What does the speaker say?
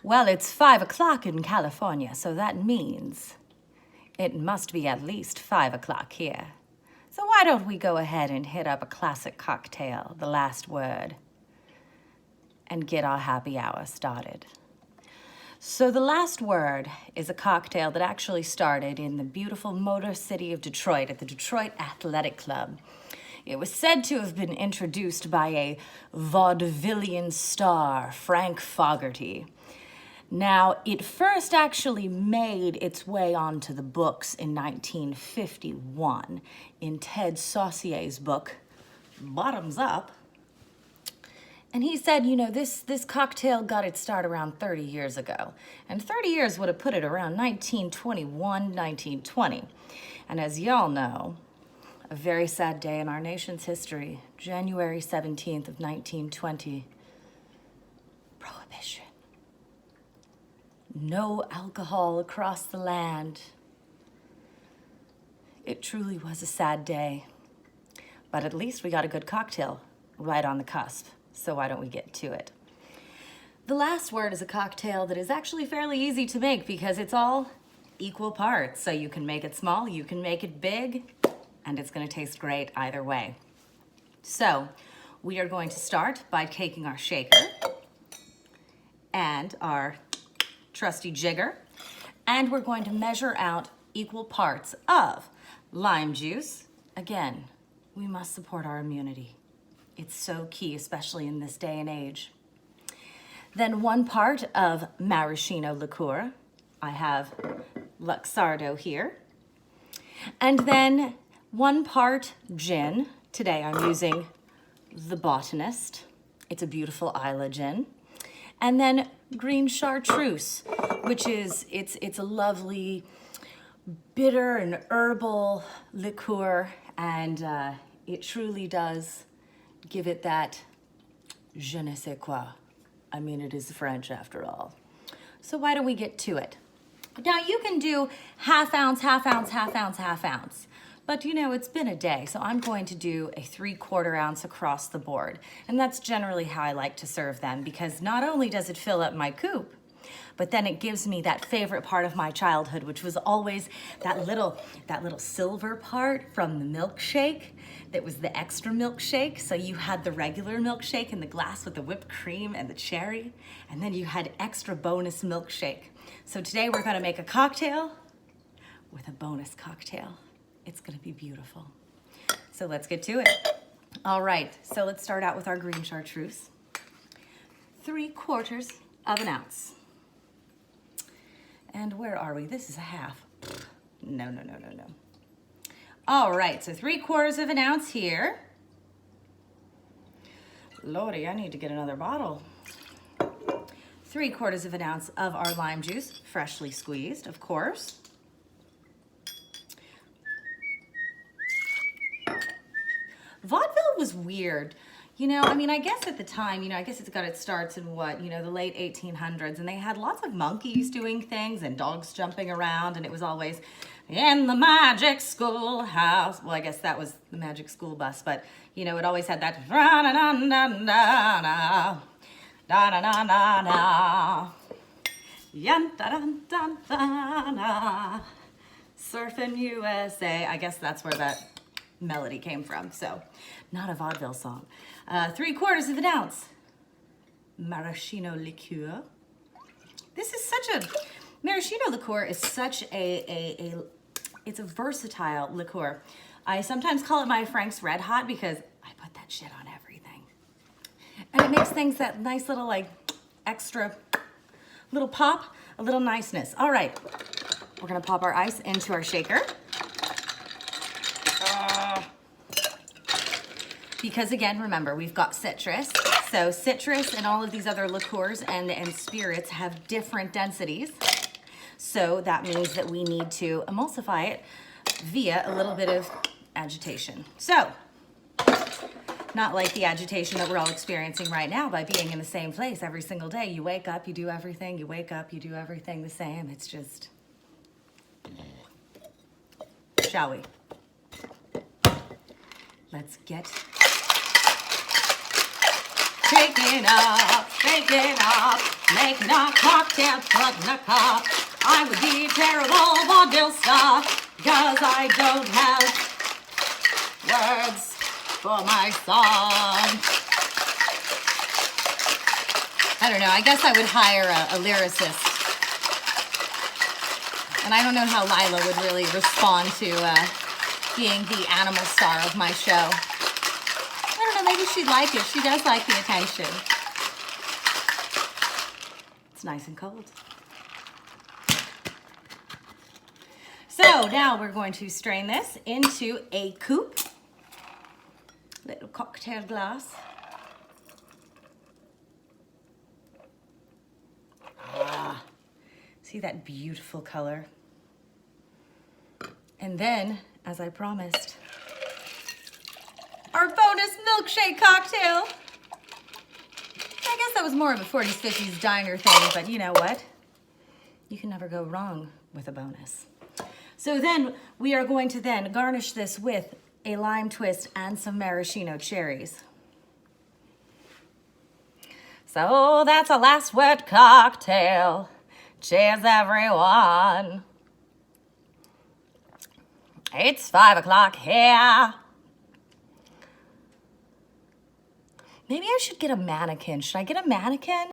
Well, it's 5 o'clock in California, so that means it must be at least 5 o'clock here. So why don't we go ahead and hit up a classic cocktail, the last word, and get our happy hour started. So the last word is a cocktail that actually started in the beautiful Motor City of Detroit at the Detroit Athletic Club. It was said to have been introduced by a Vaudevillian star, Frank Fogerty. Now, it first actually made its way onto the books in 1951 in Ted Saucier's book, Bottoms Up. And he said, you know, this cocktail got its start around 30 years ago. And 30 years would have put it around 1921, 1920. And as y'all know, a very sad day in our nation's history, January 17th of 1920, Prohibition. No alcohol across the land. It truly was a sad day. But at least we got a good cocktail right on the cusp. So why don't we get to it? The last word is a cocktail that is actually fairly easy to make because it's all equal parts. So you can make it small, you can make it big, and it's gonna taste great either way. So we are going to start by taking our shaker and our trusty jigger, and we're going to measure out equal parts of lime juice. Again, we must support our immunity. It's so key, especially in this day and age. Then 1 part of maraschino liqueur. I have Luxardo here. And then 1 part gin. Today I'm using the Botanist. It's a beautiful Isla gin. And then Green Chartreuse, which is, it's a lovely bitter and herbal liqueur, and it truly does give it that je ne sais quoi. I mean, it is French after all. So why don't we get to it? Now you can do half ounce, half ounce, half ounce, half ounce. But you know, it's been a day, so I'm going to do a 3/4 ounce across the board. And that's generally how I like to serve them, because not only does it fill up my coupe, but then it gives me that favorite part of my childhood, which was always that little silver part from the milkshake that was the extra milkshake. So you had the regular milkshake in the glass with the whipped cream and the cherry, and then you had extra bonus milkshake. So today we're gonna make a cocktail with a bonus cocktail. It's gonna be beautiful. So let's get to it. All right, so let's start out with our green chartreuse. 3/4 of an ounce. And where are we? This is a half. No. All right, so 3/4 of an ounce here. Lordy, I need to get another bottle. 3/4 of an ounce of our lime juice, freshly squeezed, of course. Vaudeville was weird. You know, I mean, I guess at the time, you know, I guess it's got its starts in what, you know, the late 1800s, and they had lots of monkeys doing things and dogs jumping around, and it was always in the magic schoolhouse. Well, I guess that was the magic school bus, but you know, it always had that Surfing USA. I guess that's where that melody came from. So not a vaudeville song. 3/4 of an ounce maraschino liqueur. This is such a maraschino liqueur is such it's a versatile liqueur. I sometimes call it my Frank's Red Hot because I put that shit on everything, and it makes things that nice little like extra little pop, a little niceness. All right, we're gonna pop our ice into our shaker. Because again, remember, we've got citrus. So citrus and all of these other liqueurs and spirits have different densities. So that means that we need to emulsify it via a little bit of agitation. So, not like the agitation that we're all experiencing right now by being in the same place every single day. You wake up, you do everything, you wake up, you do everything the same. It's just, shall we? Let's get shaking up, make milkshake, not cocktail, but not cup. I would be a terrible vaudeville star because I don't have words for my song. I don't know, I guess I would hire a lyricist. And I don't know how Lila would really respond to being the animal star of my show. I don't know, maybe she'd like it. She does like the attention. It's nice and cold. So now we're going to strain this into a coupe. Little cocktail glass. Ah, see that beautiful color? And then, as I promised, our bonus milkshake cocktail. I guess that was more of a 40s, 50s diner thing, but you know what? You can never go wrong with a bonus. So then we are going to then garnish this with a lime twist and some maraschino cherries. So that's a last word cocktail. Cheers, everyone. It's 5 o'clock here. Maybe I should get a mannequin. Should I get a mannequin?